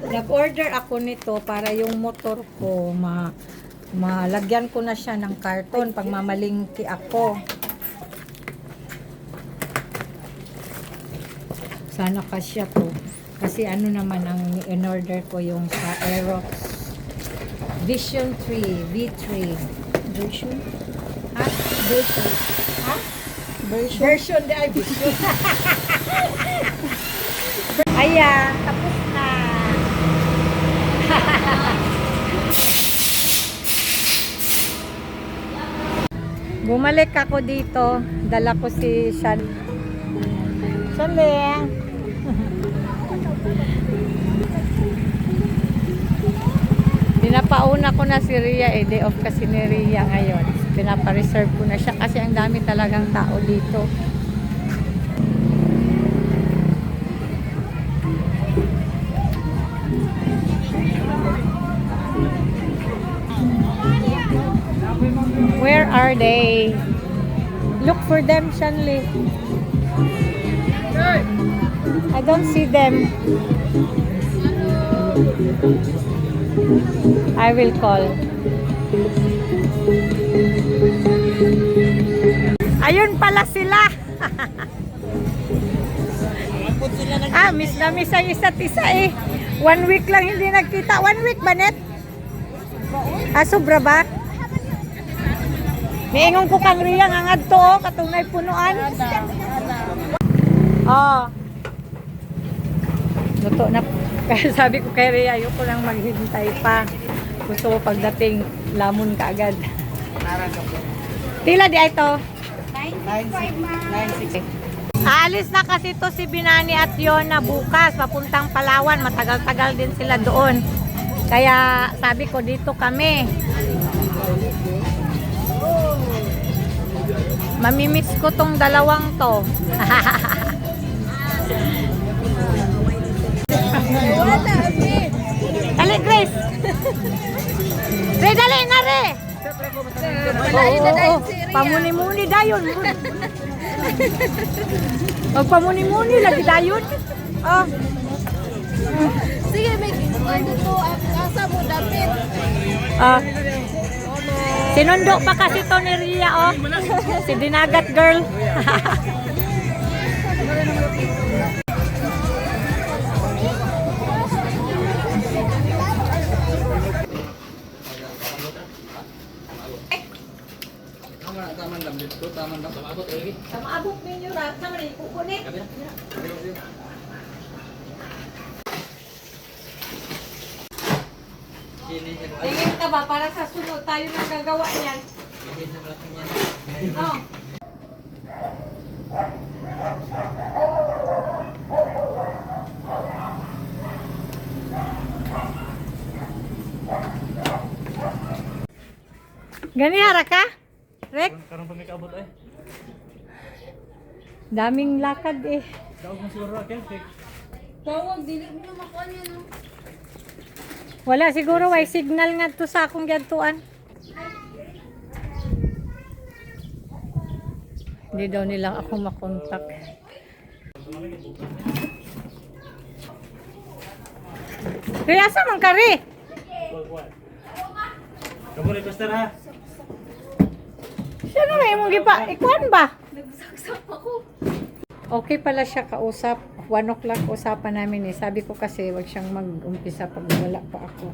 Nag-order ako nito para yung motor ko malagyan ko na siya ng karton pag mamalingki ako. Sana kasya to. Kasi ano naman ang in-order ko yung sa Aerox Vision 3 V3 version. Ha? Version. Ha? Version di ay vision. Ayan, tapos na. Bumalik ako dito. Dala ko si Shan. Shanling. Pinapauna ko na si Ria eh. Day off kasi ni Ria ngayon. Pinapareserve ko na siya kasi ang dami talagang tao dito. Where are they? Look for them, Shanli. I don't see them. I will call. Ayun pala sila. Miss na miss ang isa't isa eh. 1 week lang hindi nagkita. 1 week ba, Net? Sobra ba? Miingon ko kang Ria nga ngadto katunay punuan. Luto na. Kaya sabi ko kay Ria, ayoko lang maghintay pa. Gusto ko pagdating lamon ka agad. Tila di ito. 9.6. Aalis na kasi to si Binani at Yona bukas papuntang Palawan. Matagal-tagal din sila doon. Kaya sabi ko dito kami. Mamimiss ko tong dalawang to. Dali, Grace. Re, dali na, Re. Oo, pamuni-muni dayon. Magpamuni-muni lagi dayon. Sige, may ano to, asa mo damit. Sinundo pa kasi to ni Ria, oh. Si Dinagat Girl. Tama-abot ninyo ra. Sama rin, kukunin. Tingin ka ba para sa sunod tayo nang gagawa niyan? Oh. Gani hara ka? Rek? Karang pamikabot ay. Daming lakad eh. Daog na siguro akin. Tawag, dili mo na makuha niya, no? Wala siguro way signal nga to sa akong gantuan. Hindi daw nila ako makontak. Kaya asa man kari? Kamu ni Pastor ha? Siya na may mong gipa. Ikuan ba? Nagsaksak ako. Okay pala siya kausap. 1 o'clock usapan namin eh. Sabi ko kasi wag siyang mag-umpisa pag wala pa ako.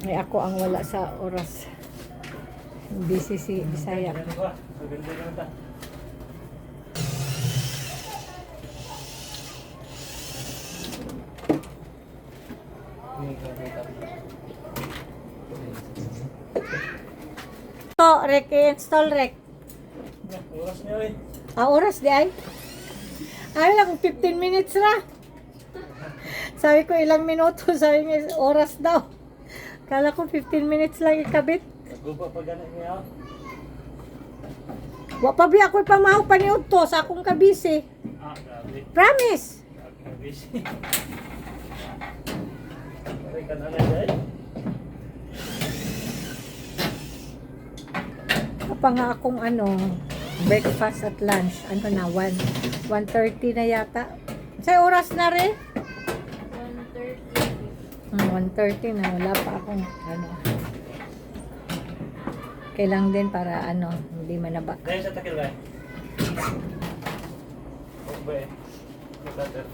Ay ako ang wala sa oras. Busy si Bisaya. To, Rek, install Rek. Oras niya eh. Oras di ay? Ay lang, 15 minutes na. Sabi ko ilang minuto, sabi niya oras daw. Kala ko 15 minutes lang ikabit. Naggupa pa ganit niya. Wa pa bi ako pamahaw pa ni Udto sa akong kabisi. Grabe. Promise. Busy. Ay, kanala dahil. Pa nga akong breakfast at lunch. Ano na, 1:30 na yata. Sa oras na rin? 1:30. 1:30 na, wala pa akong ano. Kailang din para ano, hindi manaba. Dahil sa takil ba? Huwag ba eh? Butter.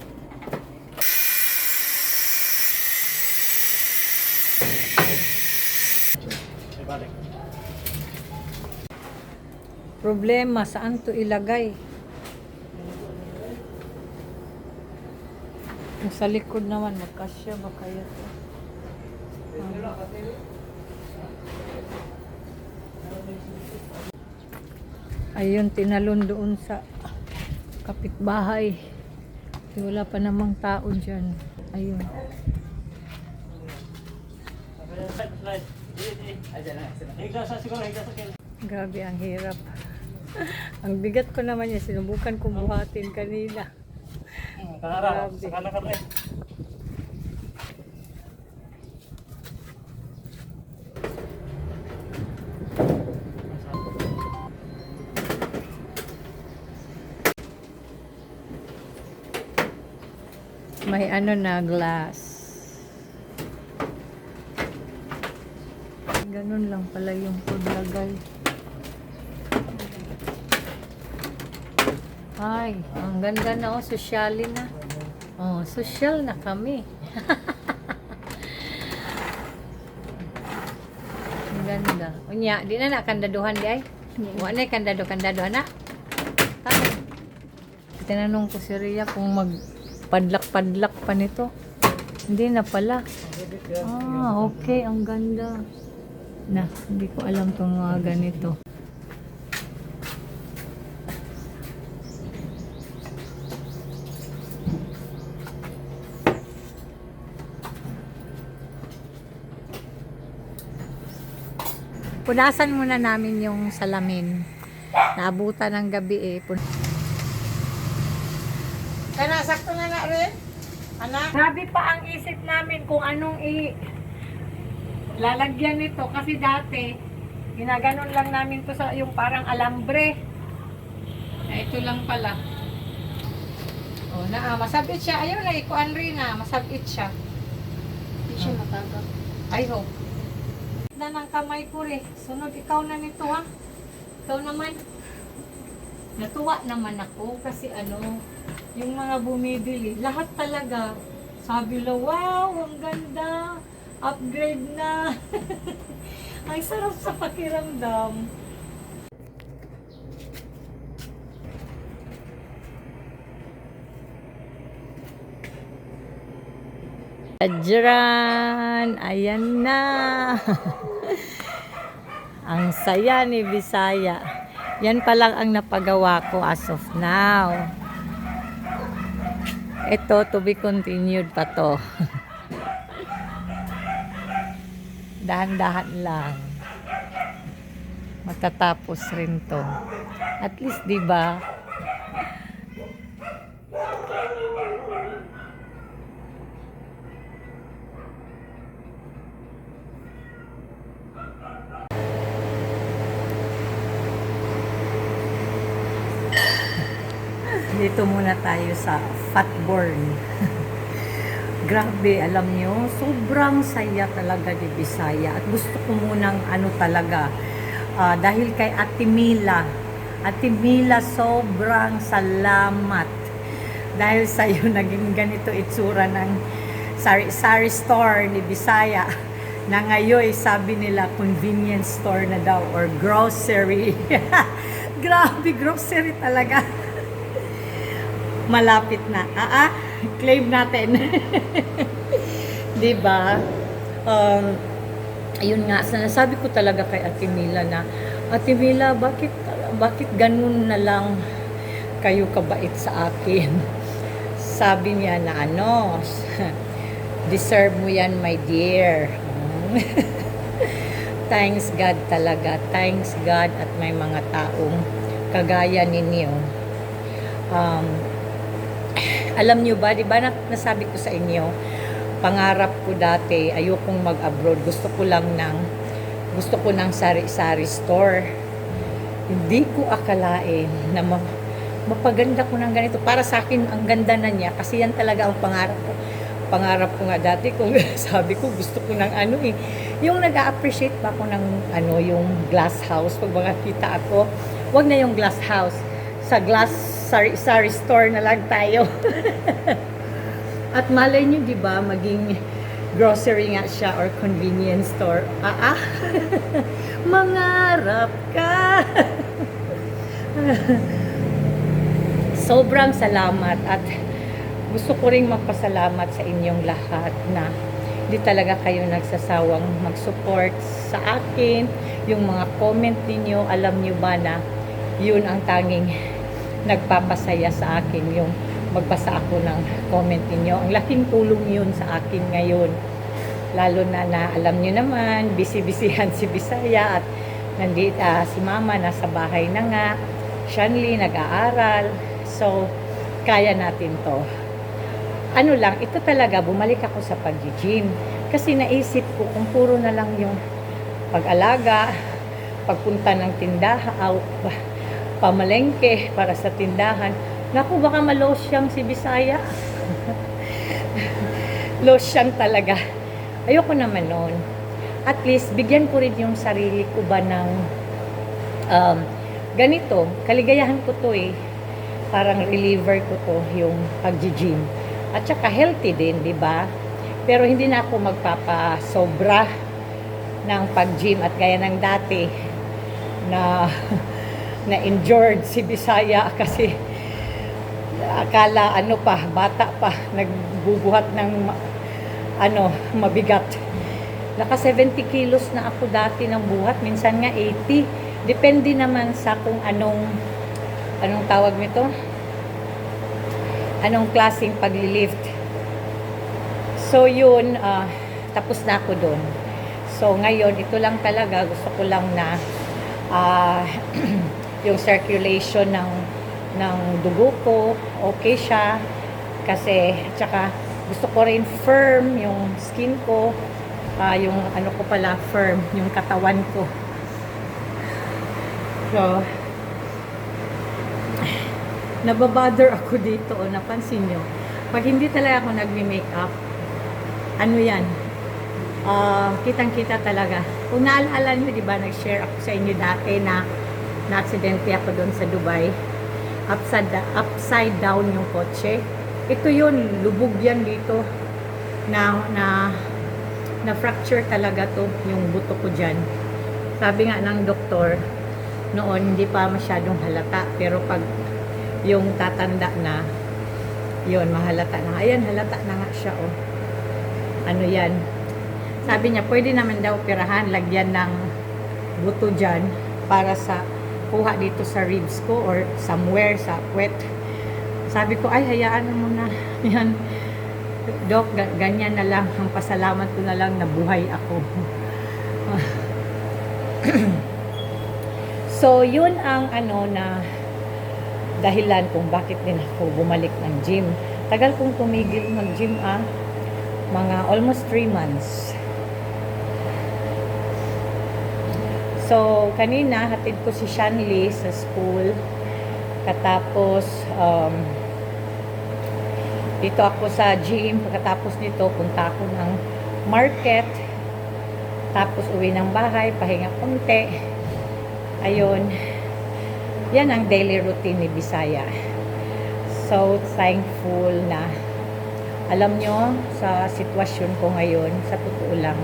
Ibalik. Problema, saan to ilagay? Yung sa likod naman, magkasya ba kaya to? Ayun, tinalon doon sa kapitbahay. Wala pa namang tao dyan. Ayun. Slide. Higla sa siguro, higla sa kil. Grabe, ang hirap. Ang bigat ko naman yan. Sinubukan kong buhatin kanina. Kanara, Grabe. sa kanan ka rin. May ano na, glass. Ganun lang pala yung paglagay. Ay, ang ganda na oh, sosyalin na. Oh, social na kami. Ang ganda. Unya, di na kandaduhan di ay. Wa na kandado na. Tama. Tinanong ko si Rhea kung magpadlak-padlak pa nito. Hindi na pala. Ah, okay, ang ganda. Na, hindi ko alam kung mga ganito. Punasan muna namin yung salamin. Naabutan ng gabi eh. Kana sakto na na rin. Anak. Grabe pa ang isip namin kung anong lalagyan nito. Kasi dati, ginaganon lang namin to sa yung parang alambre. Ito lang pala. Oh, masabit siya. Ayun na, ikuan rin na. Masabit siya. Hindi siya matagap. I hope. Na ng kamay ko rin. Sunod, ikaw na nito ha. Ikaw naman. Natuwa naman ako kasi ano, yung mga bumibili, lahat talaga, sabi lang, wow, ang ganda, upgrade na. Ang sarap sa pakiramdam. Adjaran, ayan na. Ang saya ni Bisaya. Yan pa lang ang napagawa ko as of now. Ito, to be continued pa to. Dahan-dahan lang. Matatapos rin to. At least, di ba? Dito muna tayo sa Fatborn. Grabe, alam nyo, sobrang saya talaga ni Bisaya. At gusto ko munang ano talaga, dahil kay Ate Mila. Ate Mila, sobrang salamat. Dahil sa'yo, naging ganito itsura ng sari-sari store ni Bisaya. Na ngayon, sabi nila, convenience store na daw or grocery. Grabe, grocery talaga. Malapit na. Claim natin. 'Di ba? Ayun nga, sinasabi ko talaga kay Ate Mila na, Ate Mila, bakit ganun na lang kayo kabait sa akin? Sabi niya na ano, deserve mo yan, my dear. Thanks God talaga. Thanks God at may mga taong kagaya ninyo. Alam nyo ba, di ba nasabi ko sa inyo, pangarap ko dati, ayokong mag-abroad, gusto ko ng sari-sari store. Hindi ko akalain na mapaganda ko ng ganito. Para sa akin, ang ganda na niya, kasi yan talaga ang pangarap ko. pangarap ko nga dati kung sabi ko gusto ko ng ano eh. Yung nag-appreciate pa ako ng ano, yung glass house. Pag makakita ako, wag na yung glass house. Sa glass, sari store na lang tayo. At malay nyo, di ba, maging grocery nga siya or convenience store. Mangarap ka! Sobrang salamat at gusto ko ring magpasalamat sa inyong lahat na hindi talaga kayo nagsasawang mag-support sa akin. Yung mga comment ninyo, alam nyo ba na yun ang tanging nagpapasaya sa akin, yung magbasa ako ng comment ninyo. Ang laking tulong yun sa akin ngayon. Lalo na alam nyo naman, busy-busyhan si Bisaya at nandito si Mama nasa bahay na nga. Shanley nag-aaral. So, kaya natin to. Ano lang, ito talaga, bumalik ako sa pag-gym. Kasi naisip ko kung puro na lang yung pag-alaga, pagpunta ng tindahan, pamalengke para sa tindahan. Naku, baka malosyang si Bisaya. Losyang talaga. Ayoko naman nun. At least, bigyan ko rin yung sarili ko ba ng ganito. Kaligayahan ko to eh. Parang reliever ko to, yung pag-gym. At saka healthy din, di ba? Pero hindi na ako magpapasobra ng pag-gym at gaya ng dati na na-injured si Bisaya kasi akala bata pa, nagbubuhat ng mabigat. Naka 70 kilos na ako dati ng buhat, minsan nga 80. Depende naman sa kung anong tawag nito? Anong klaseng paglilift. So yun, tapos na ako doon. So ngayon, ito lang talaga, gusto ko lang na yung circulation ng dugo ko, okay siya. Kasi, tsaka gusto ko rin firm yung skin ko, yung ko pala, firm, yung katawan ko. So, nababother ako dito, napansin nyo. Pag hindi talaga ako nagme-makeup, yan, kitang-kita talaga. Kung naalala nyo, di ba, nag-share ako sa inyo dati na na-aksidente ako doon sa Dubai. Upside down yung kotse. Ito yun, lubog yan dito. Na fracture talaga to, yung buto ko dyan. Sabi nga ng doktor, noon hindi pa masyadong halata. Pero pag yung tatanda na, yun, mahalata na. Ayan, halata na nga siya, oh. Yan. Sabi niya, pwede naman daw operahan, lagyan ng buto dyan para sa kuha dito sa ribs ko or somewhere sa puwet. Sabi ko, ay, hayaan mo na. Yan. Dok, ganyan na lang. Ang pasalamat ko na lang na buhay ako. So, yun ang na dahilan kung bakit din ako bumalik ng gym. Tagal kong tumigil mag-gym, mga almost 3 months. So, kanina, hatid ko si Shanley sa school. Katapos, dito ako sa gym. Pagkatapos nito, punta ako ng market. Tapos, uwi ng bahay, pahinga konti. Ayun. Yan ang daily routine ni Bisaya. So, thankful na alam nyo, sa sitwasyon ko ngayon, sa totoo lang,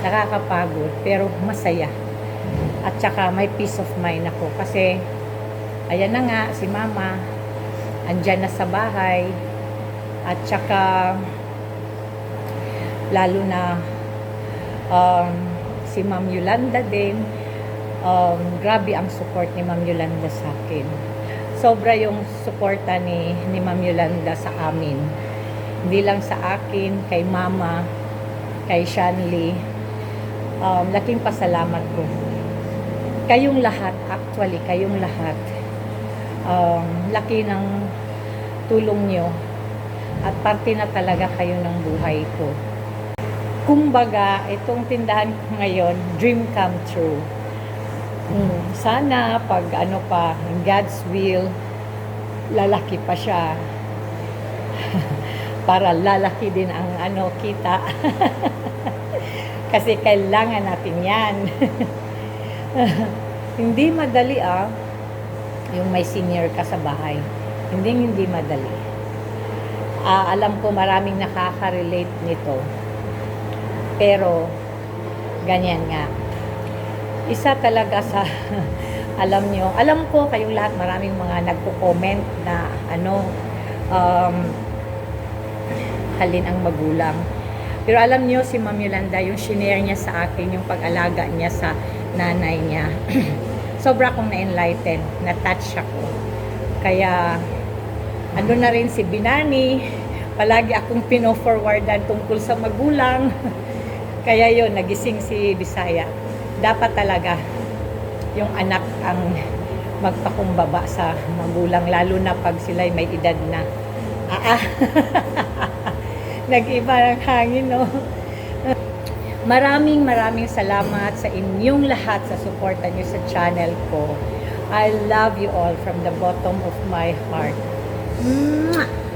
nakakapagod, pero masaya. At saka may peace of mind ako. Kasi, ayan na nga, si Mama, andyan na sa bahay. At saka, lalo na, si Ma'am Yolanda din, grabe ang support ni Ma'am Yolanda sa akin. Sobra yung suporta ni Ma'am Yolanda sa amin. Hindi lang sa akin, kay Mama, kay Shanley. Laking pasalamat ko. Kayong lahat, actually, kayong lahat. Laki ng tulong nyo. At parte na talaga kayo ng buhay ko. Kumbaga, itong tindahan ko ngayon, dream come true. Sana pag pa, God's will, lalaki pa siya. para lalaki din ang kita. Kasi kailangan natin yan. Hindi madali yung may senior ka sa bahay. Hindi madali. Alam ko maraming nakaka-relate nito. Pero, ganyan nga. Isa talaga sa, alam ko kayong lahat, maraming mga nagko-comment na halin ang magulang. Pero alam niyo, si Ma'am Yolanda, yung shinare niya sa akin, yung pag-alaga niya sa nanay niya, sobra akong na-enlighten, na-touch ako. Kaya, na rin si Binani, palagi akong pino-forwardan tungkol sa magulang. Kaya yun, nagising si Bisaya. Dapat talaga, yung anak ang magpakumbaba sa magulang, lalo na pag sila'y may edad na. Nag-iba ang hangin, no? Maraming salamat sa inyong lahat sa suporta niyo sa channel ko. I love you all from the bottom of my heart. Mwah!